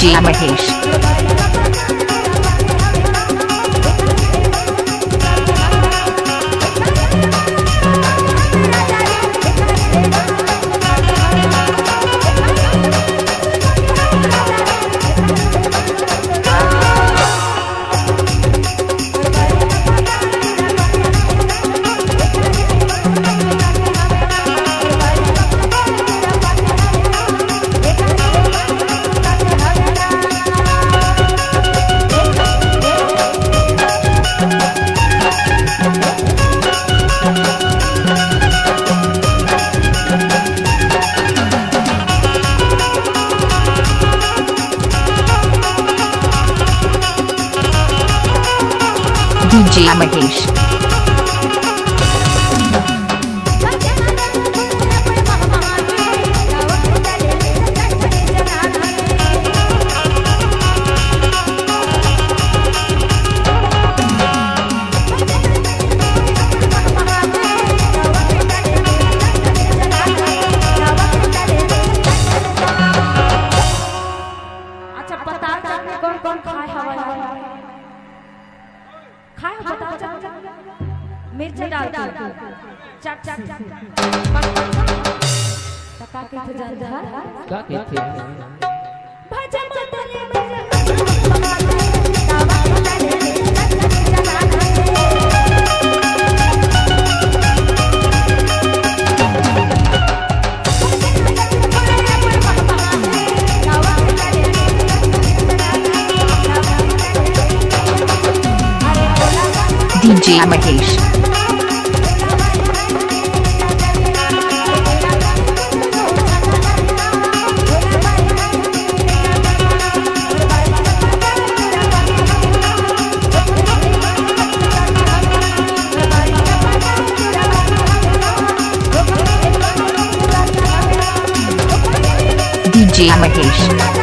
DJ Mahesh. DJ Mahesh. अच्छा पता चल कौन कौन खाए हवा खाए पता चल मिर्च डाल के चट चट तका के तो जानता क्या कहते हैं भजन मतले में दावा DJ Mahesh. DJ Mahesh.